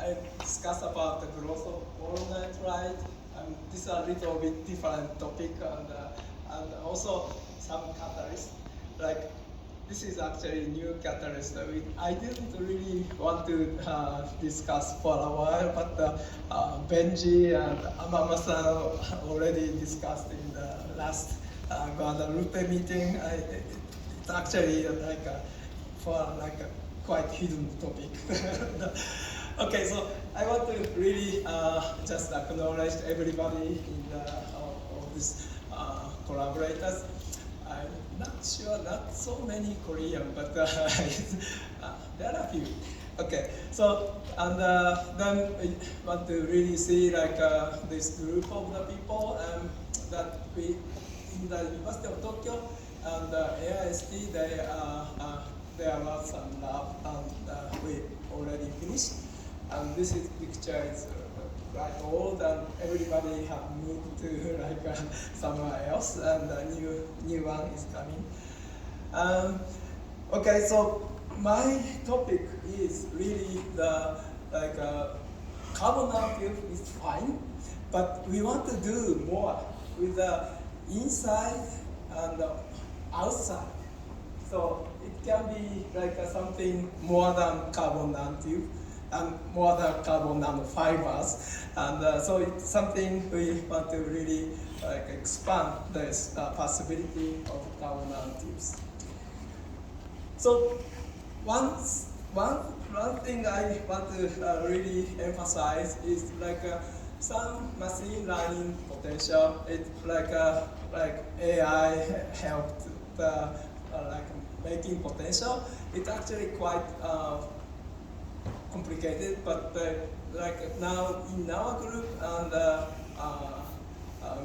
I discuss about the growth of nitride. This is a little bit different topic, and also some catalyst. Like this is actually new catalyst. I didn't really want to discuss for a while, but Benji and Amama-san already discussed in the last Guadalupe meeting. It's actually quite hidden topic. Okay, so I want to really just acknowledge everybody in all these collaborators. I'm not sure, not so many Korean, but there are a few. Okay, so and then we want to really see this group of the people that we in the University of Tokyo and AIST. There was some lab and we already finished. And this picture is quite old, and everybody have moved to somewhere else, and a new one is coming. Okay, so my topic is really the carbon nanotube is fine, but we want to do more with the inside and the outside. So it can be something more than carbon nanotube and more than carbon nanofibers, and so it's something we want to really expand this possibility of carbon nanotubes. So one thing I want to really emphasize is some machine learning potential. It's like AI helped the making potential. It's actually quite complicated, but now in our group and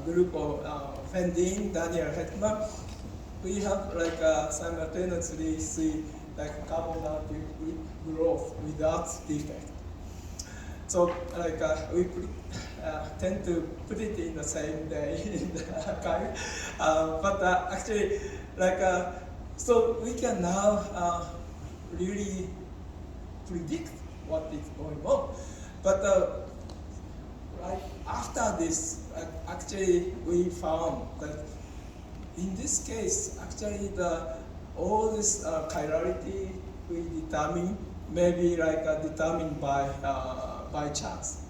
group of Fendin, Daniel Hetman, we have simultaneously see carbon nanotube growth without defect. So we tend to put it in the same day in the archive, but actually so we can now really predict what is going on. But right after this, actually we found that in this case, actually all this chirality we determine maybe determined by chance.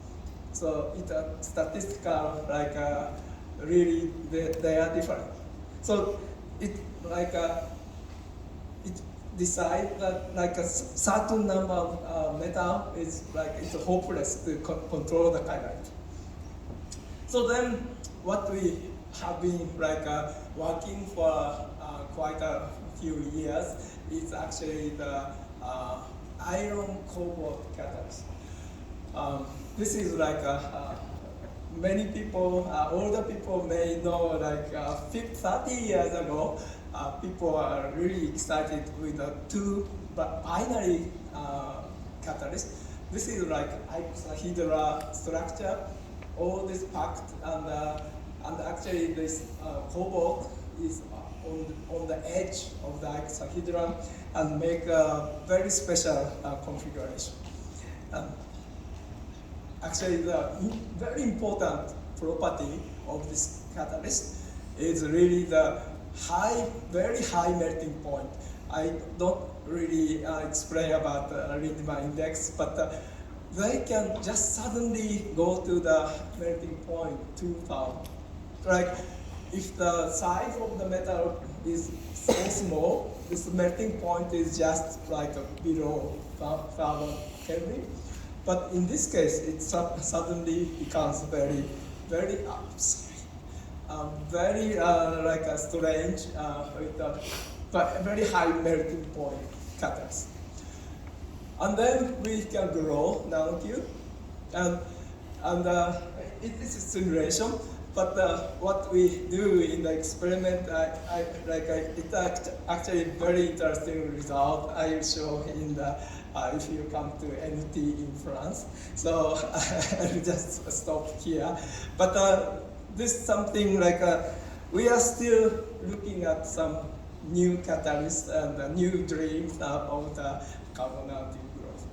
So it's a statistical really they are different. So it it decide that a certain number of metal is it's hopeless to control the chirality. So then what we have been working for quite a few years is actually the iron cobalt catalyst. This is many people, older people may know 30 years ago, people are really excited with the two binary catalysts. This is icosahedral structure, all this packed, and actually this cobalt is on the edge of the icosahedron and make a very special configuration. Actually, the very important property of this catalyst is really the very high melting point. I don't really explain about the Lindemann index, but they can just suddenly go to the melting point 2000. If the size of the metal is so small, this melting point is just below 1000 Kelvin. But in this case, it suddenly becomes very, very very strange with a very high melting point catalyst. And then we can grow nanotube, and it is a simulation. But what we do in the experiment, it's actually very interesting result. I will show in the if you come to NT in France. So I'll just stop here. But this is something we are still looking at some new catalysts and new dreams of the carbon nanotube growth.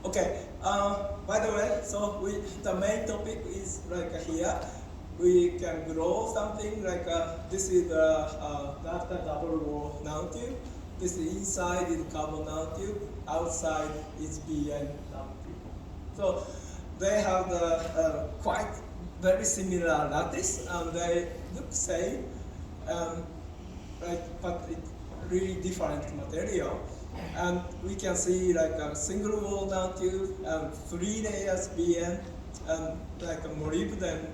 Okay. By the way, so the main topic is like here. We can grow something like this is the double wall nanotube. This inside is carbon nanotube. Outside is BN nanotube. So they have the quite very similar lattice, and they look same, right? But it's really different material. And we can see like a single wall nanotube and 3 layers BN and like a molybdenum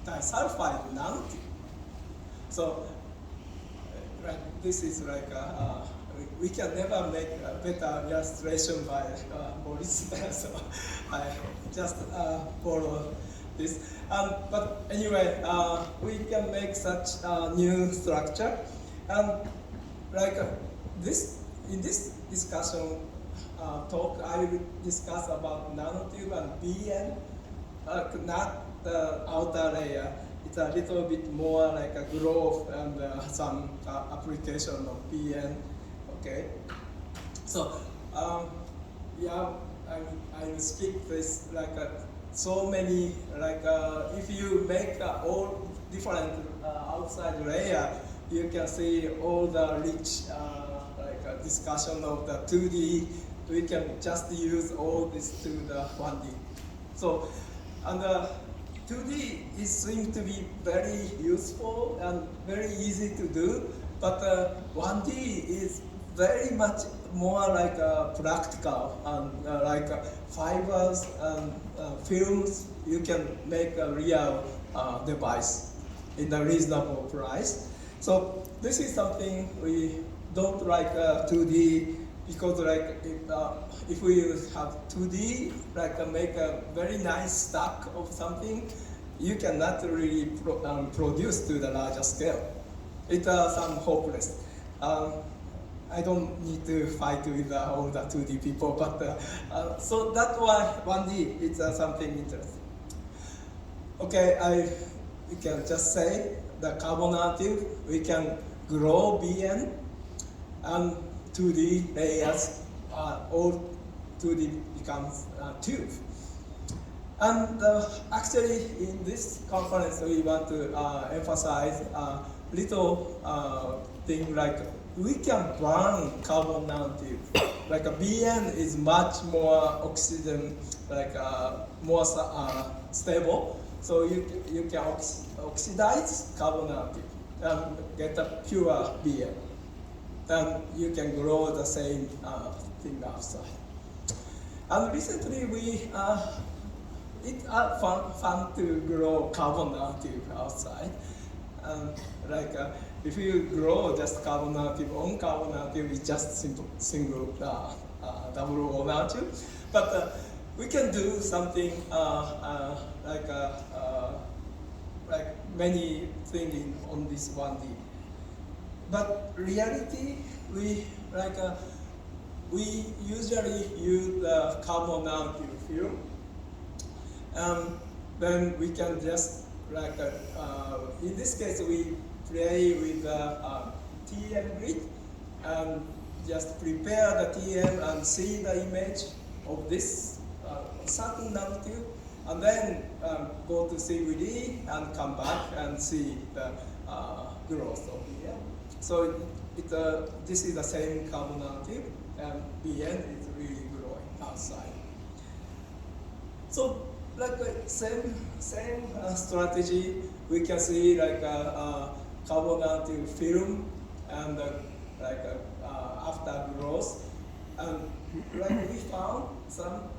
disulfide nanotube. So right, this is like we can never make a better illustration by Boris, so I just follow this. But anyway, we can make such a new structure, and like this. In this discussion talk, I will discuss about nanotube and BN, not the outer layer. It's a little bit more like a growth and some application of BN. Okay, so yeah, I will speak this like so many like if you make all different outside layer, you can see all the rich. Discussion of the 2D, we can just use all this to the 1D. So, and 2D is seems to be very useful and very easy to do, but 1D is very much more like practical and like fibers and films. You can make a real device in a reasonable price. So this is something we don't like 2D because like if we have 2D like make a very nice stack of something, you cannot really produce to the larger scale. It's some hopeless. I don't need to fight with all the 2D people, but so that's why 1D is something interesting. Okay, we can just say the carbon nanotube, we can grow BN and 2D layers, all 2D becomes tube. And actually in this conference we want to emphasize a little thing like we can burn carbon nanotube. Like a BN is much more oxygen, like more stable. So you can oxidize carbon nanotube and get a pure BN. Then you can grow the same thing outside. And recently it's fun to grow carbon nanotube outside. Like if you grow just carbon nanotube on carbon nanotube, it's just single double wall nanotube. But we can do something like many things on this 1D. But reality, we usually use the carbon nanotube film, and then we can just in this case we play with the TM grid and just prepare the TM and see the image of this certain nanotube, and then go to CVD and come back and see the growth of here. So this is the same carbon nanotube, and BN is really growing outside. So like same strategy, we can see like carbon nanotube film and after growth, and like we found some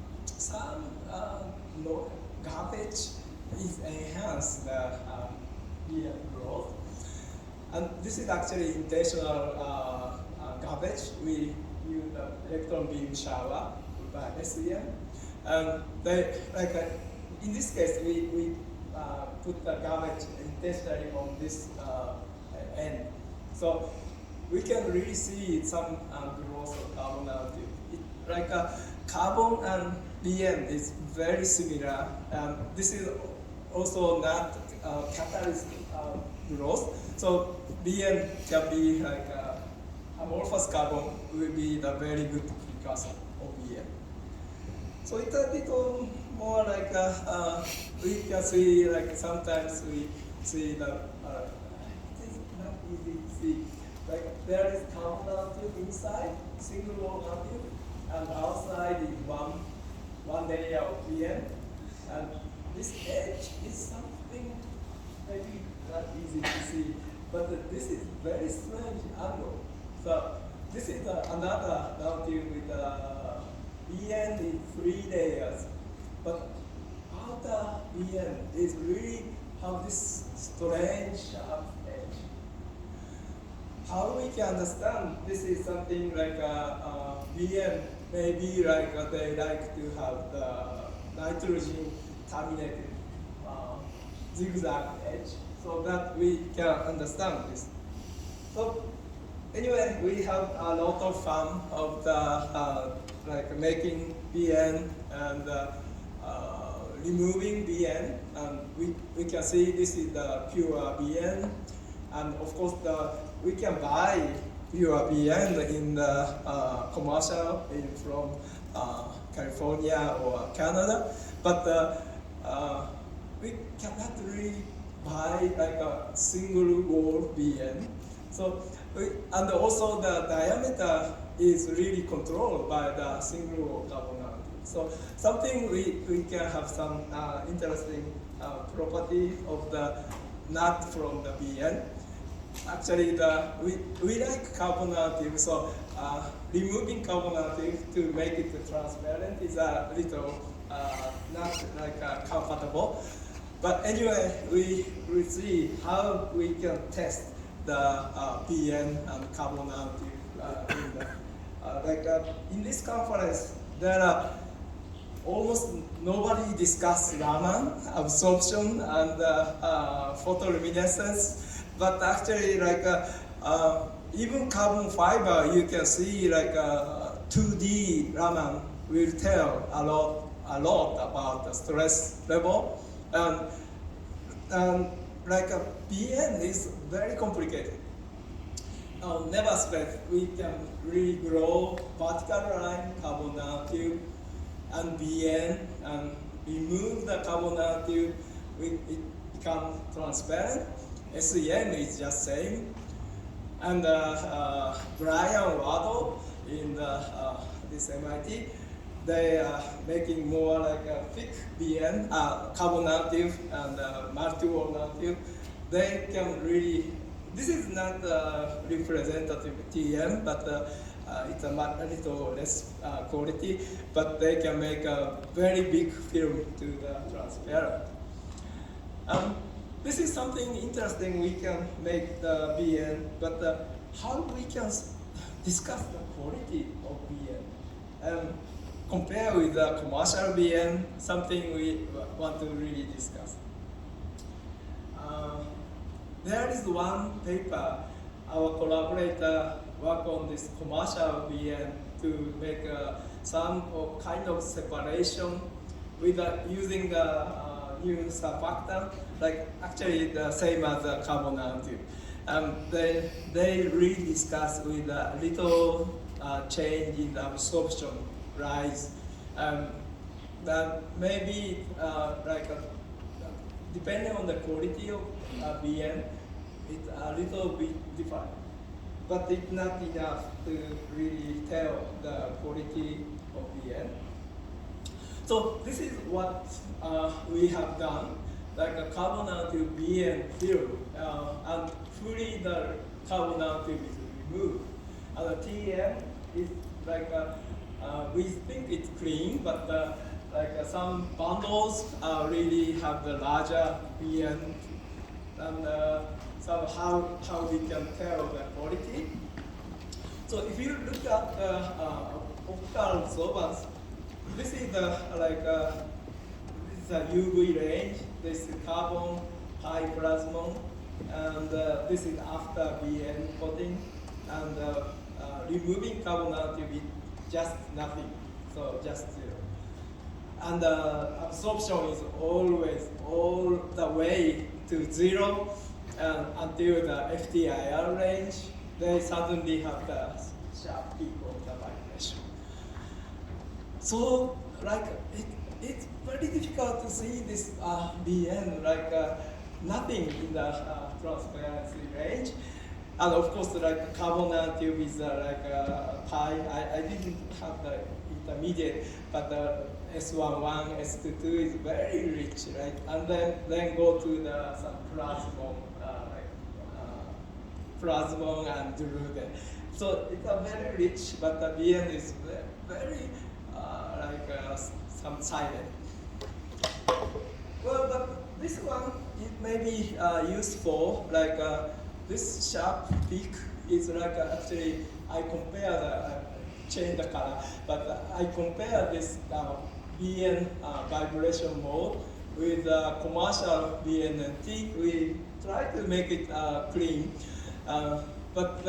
garbage is enhanced the BN growth. And this is actually intentional garbage. We use the electron beam shower by SEM. And they, in this case, we put the garbage intentionally on this end. So we can really see some growth of carbon nanotube. Carbon and BN is very similar. And this is also not catalyst growth. So BN can be like amorphous carbon will be the very good precursor of BN. So it's a little more like we can see like sometimes we see the it is not easy to see. Like there is carbon nanotube inside, single wall nanotube, and outside is one layer of BN. And this edge is something maybe not easy to see, but this is very strange angle. So this is another nanotube with BN in 3 layers, but outer BN is really have this strange sharp edge. How we can understand this is something like BN, maybe like they like to have the nitrogen terminated zigzag edge, so that we can understand this. So anyway, we have a lot of fun of the like making BN and removing BN, and we can see this is the pure BN, and of course we can buy pure BN in the commercial from California or Canada, but we cannot really buy like a single wall BN. So and also the diameter is really controlled by the single wall carbon nanotube. So something we can have some interesting property of the nut from the BN. Actually, we like carbon nanotube, so removing carbon nanotube to make it transparent is a little not like comfortable. But anyway, we will see how we can test the BN and carbon nanotube in this conference. There are almost nobody discuss Raman absorption and photoluminescence, but actually even carbon fiber, you can see 2D Raman will tell a lot about the stress level, and BN is very complicated. Nevertheless, we can really grow vertical line carbon nanotube and BN and remove the carbon nanotube, it becomes transparent. SEM is just same. And Brian Waddle in this MIT, they are making more like a thick BN, carbon nanotube and multi-wall nanotube. They can really, this is not representative TM, but it's a little less quality, but they can make a very big film to the transparent. This is something interesting. We can make the BN, but how we can discuss the quality of BN? Compare with the commercial BN, something we want to really discuss. There is one paper, our collaborator worked on this commercial BN to make some kind of separation with using the new surfactant, like actually the same as the carbon nanotube. They really discuss with a little change in the absorption rise. That maybe depending on the quality of BN, it's a little bit different, but it's not enough to really tell the quality of BN. So this is what we have done, like a carbon nanotube BN film, and fully the carbon nanotube is removed. And the TM is we think it's clean, but some bundles really have the larger BN, and how we can tell the quality. So if you look at optical absorbance, this is the this is a UV range. This is carbon high plasmon, and this is after BN coating, and removing carbon nanotube is just nothing, so just zero. And absorption is always all the way to zero, until the FTIR range. They suddenly have the sharp peak of the vibration. So like it's very difficult to see this BN like nothing in the transparency range. And of course, like carbon nanotube is like pi. I didn't have the intermediate, but the S11, S22 is very rich, right? And then go to the some plasmon, plasmon and Drude. So it's a very rich, but the BN is very some silent. Well, but this one it may be useful. Like this sharp peak is like actually I compare the change the color, but I compare this BN vibration mode with commercial BNNT. We try to make it clean, but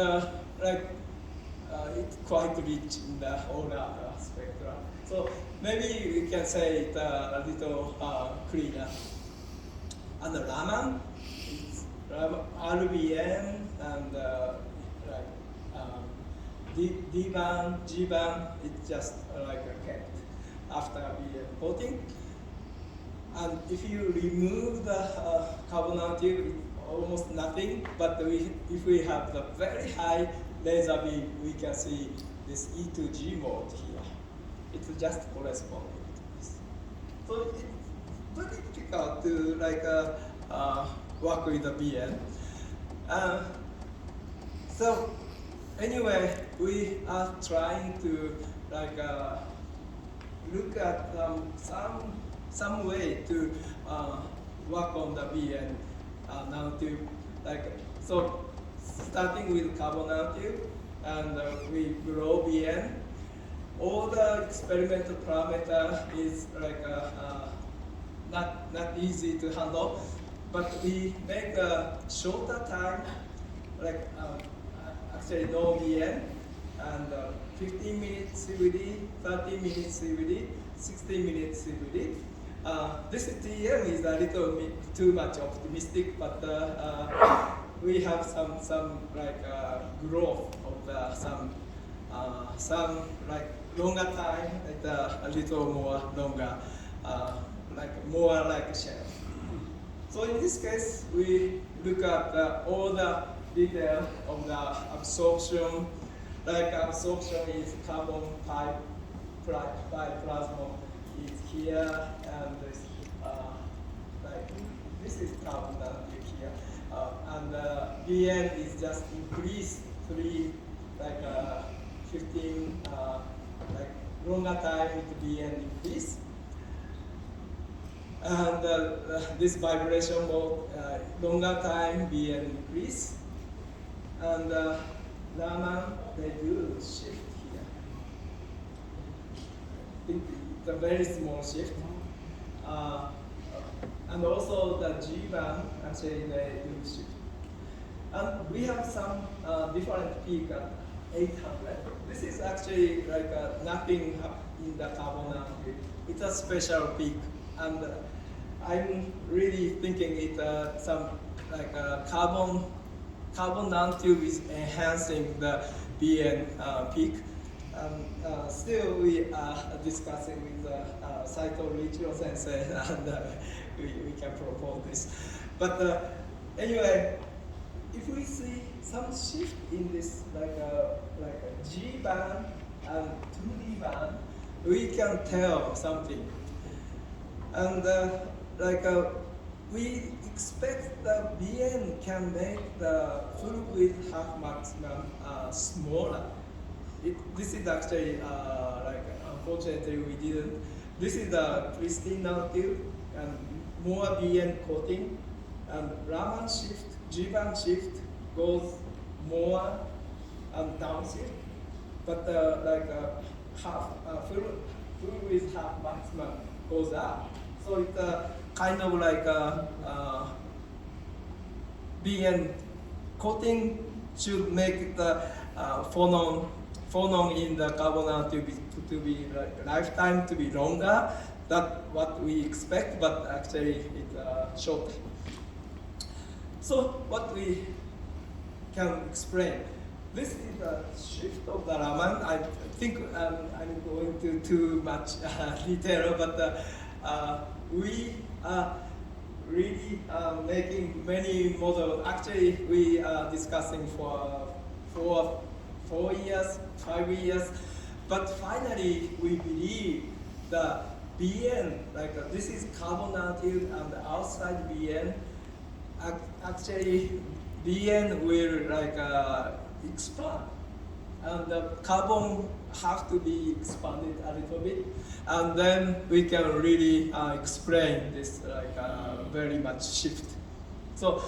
it's quite rich in the older spectra. So maybe we can say it a little cleaner. And the Raman, it's RBN and D-band, G-band, it's just like kept after BN coating. And if you remove the carbon nanotube, it's almost nothing. But if we have the very high laser beam, we can see this E2G mode here. It's just corresponding to this. So it's very difficult to work with the BN. So anyway, we are trying to look at some way to work on the BN nanotube. So starting with carbon nanotube, and we grow BN. All the experimental parameter is not easy to handle, but we make a shorter time, actually no BN, and 15 minutes CVD, 30 minutes CVD, 60 minutes CVD. This TM is a little bit too much optimistic, but we have some growth of some longer time, a little more longer, more like shell. So in this case, we look at all the detail of the absorption. Absorption is carbon pi plasmon is here, and this is carbon nanotube here, and BN is just increased 15 longer time with BN increase. And this vibration mode, longer time BN increase. And Raman, they do shift here. It's a very small shift. And also the G-band, actually they do shift. And we have some different peak at 800. This is actually nothing in the carbon nanotube. It's a special peak, and I'm really thinking it some carbon nanotube is enhancing the BN peak. Still, we are discussing with Saito Riichiro sensei, and we can propose this. But anyway, if we see some shift in this a G band and 2D band, we can tell something. And we expect the BN can make the full width half maximum smaller. This is actually unfortunately we didn't. This is the pristine nanotube and more BN coating, and Raman shift, G-band shift goes more and downshift, but full width half maximum goes up. So it's kind of BN coating should make the phonon in the carbon nanotube to be lifetime to be longer. That's what we expect, but actually it's short. So what we can explain. this is the shift of the Raman. I think I'm going to too much detail, but we are really making many models. Actually, we are discussing for 4 years, 5 years, but finally we believe the BN, like this is carbon nanotube and outside BN. Actually, BN will like expand, and the carbon have to be expanded a little bit, and then we can really explain this like very much shift. So,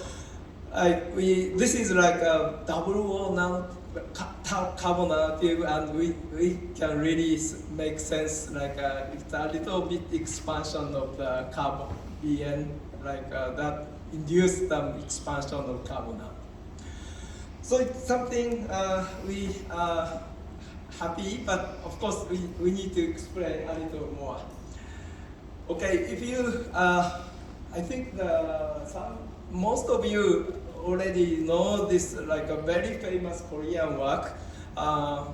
this is like a double wall now carbon nanotube, and we can really make sense like it's a little bit expansion of the carbon BN like that induce the expansion of carbon nanotube. So it's something we are happy, but of course we need to explain a little more. Okay, if you, I think most of you already know this like a very famous Korean work. I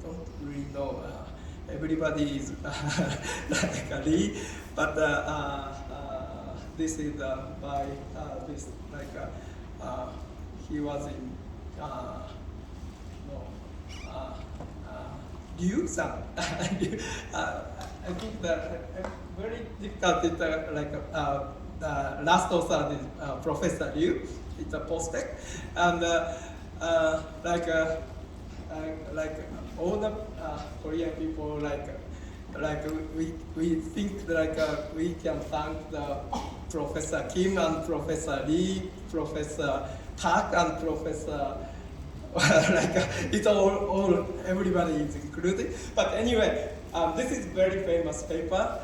don't really know everybody is like a Lee, but this is by this like he was in Liu-san. I think that very difficult. It's like the last author is Professor Liu. It's a postdoc, and like all the Korean people like we think like we can thank the Professor Kim and Professor Lee, Professor Park and Professor like it's all everybody is included. But anyway, this is very famous paper.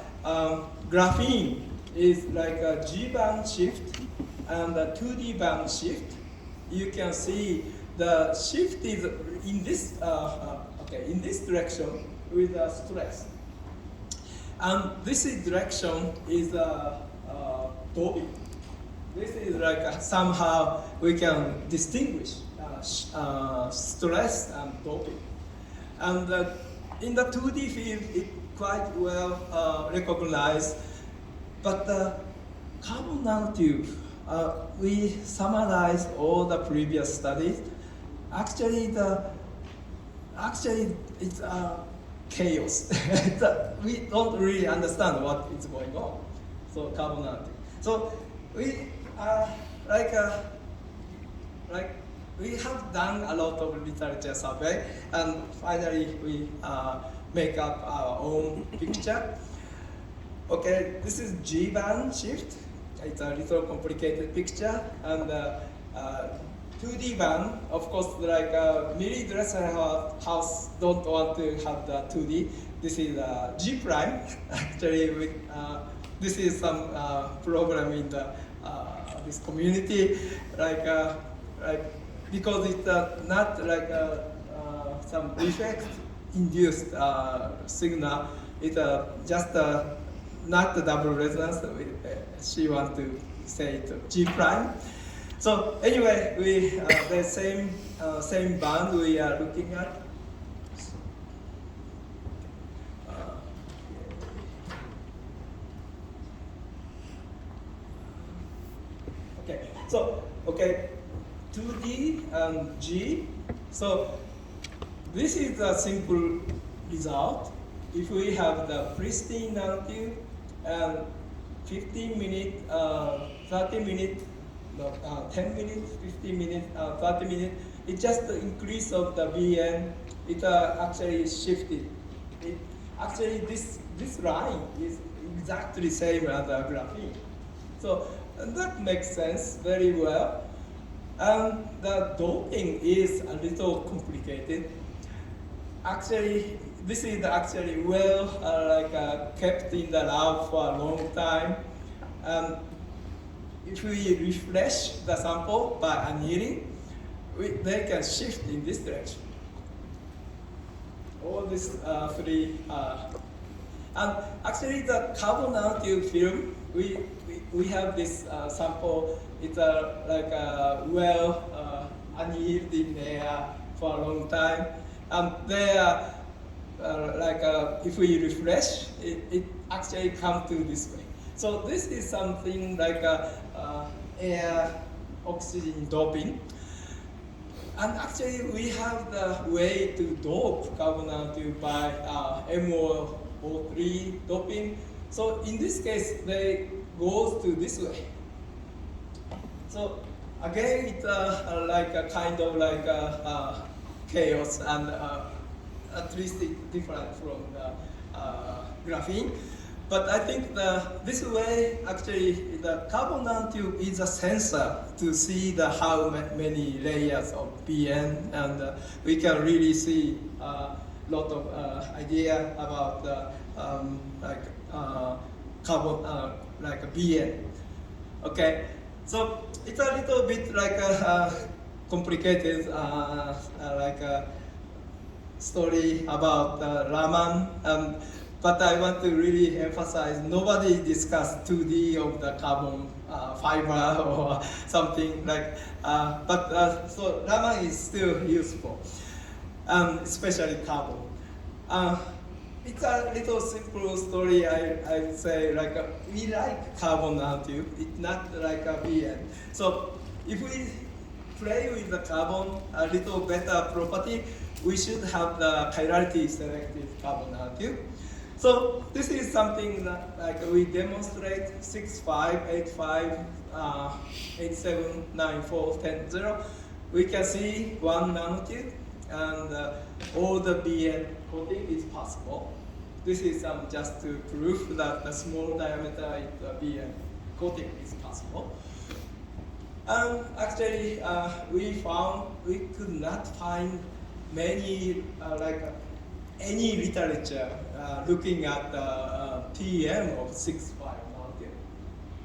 Graphene is like a G band shift and a 2D band shift. You can see the shift is in this in this direction with a stress, and this direction is doping. This is like somehow we can distinguish stress and doping. And in the 2D field, it quite well recognized. But the carbon nanotube, we summarize all the previous studies. Actually, it's chaos. We don't really understand what is going on. So carbon nanotube. So we we have done a lot of literature survey, and finally we make up our own picture. Okay, this is G band shift. It's a little complicated picture, and 2D band, of course, like Millie Dresser-House don't want to have the 2D. This is G prime. Actually, this is some problem in the this community, because it's not like some defect induced signal. It's just not the double resonance. She wants to say it G prime. So anyway, we the same band we are looking at. Okay, so 2D and G. So this is a simple result. If we have the pristine nanotube and 15 minutes, 30 minutes, 10 minutes, 15 minutes, 30 minutes, it's just the increase of the BN. It actually shifted. Actually, this line is exactly same as the graphene. So that makes sense very well. And the doping is a little complicated. Actually, this is actually well kept in the lab for a long time. If we refresh the sample by annealing, they can shift in this direction. All these three. And actually, the carbon nanotube film, we have this sample. It's well annealed in air for a long time. And they are if we refresh, it actually comes to this way. So this is something like air oxygen doping. And actually, we have the way to dope carbon nanotube by MOO3 doping. So in this case, they goes to this way. So again, it's like a kind of like chaos, and at least it's different from the graphene. But I think this way, actually, the carbon nanotube is a sensor to see how many layers of BN, and we can really see a lot of idea about carbon, like a BN. Okay, so it's a little bit like complicated, like a story about Raman. But I want to really emphasize, nobody discussed 2D of the carbon fiber or something like, so Raman is still useful, especially carbon. It's a little simple story, I say, like we like carbon nanotube, it's not like a BN. So if we play with the carbon, a little better property, we should have the chirality selective carbon nanotube. So this is something that we demonstrate 6585 879410. We can see one nanotube, and all the BN coating is possible. This is just to prove that the small diameter BN coating is possible. And actually, we found we could not find many any literature looking at the TM of 6.5 nanotube,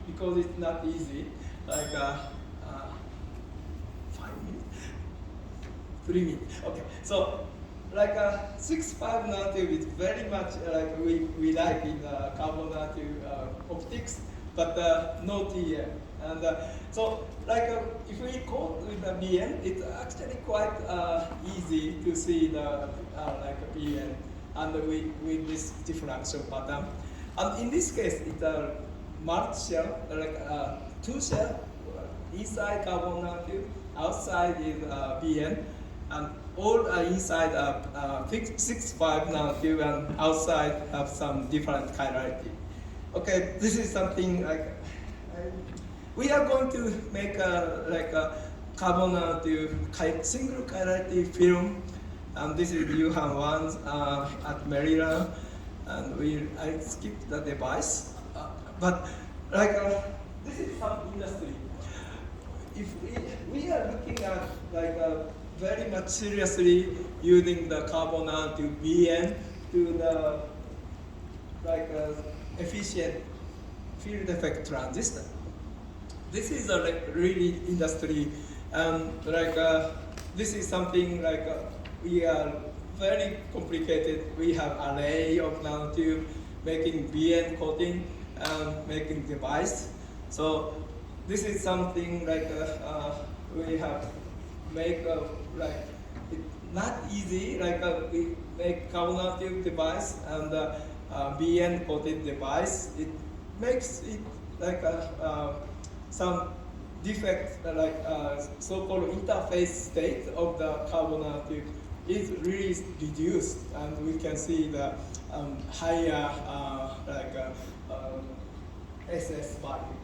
because it's not easy, 5 minutes, 3 minutes. Okay, so 6.5 nanotube is very much like we like in carbon nanotube optics, but no TM. And so if we coat with the BN, it's actually quite easy to see the BN and with this differential pattern. And in this case, it's a multi-shell, two shell, inside carbon nanotube, outside is BN, and all are inside 6.5 nanotube, and outside have some different chirality. Okay, this is something we are going to make a carbon nanotube single chirality film, and this is Yuhan 1 at Maryland, and I skipped the device, but this is some industry. If we are looking at very much seriously using the carbon nanotube BN to the efficient field effect transistor. This is a really industry, this is something we are very complicated. We have array of nanotube, making BN coating, and making device. So this is something we have make it's not easy. We make carbon nanotube device and BN coated device. It makes it some defect, so-called interface state of the carbon nanotube is really reduced, and we can see the higher SS value.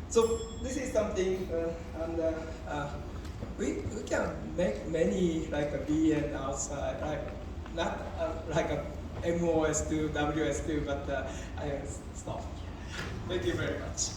So this is something, and we can make many a BN outside, not a MOS2, WS2, but I stop. Thank you very much.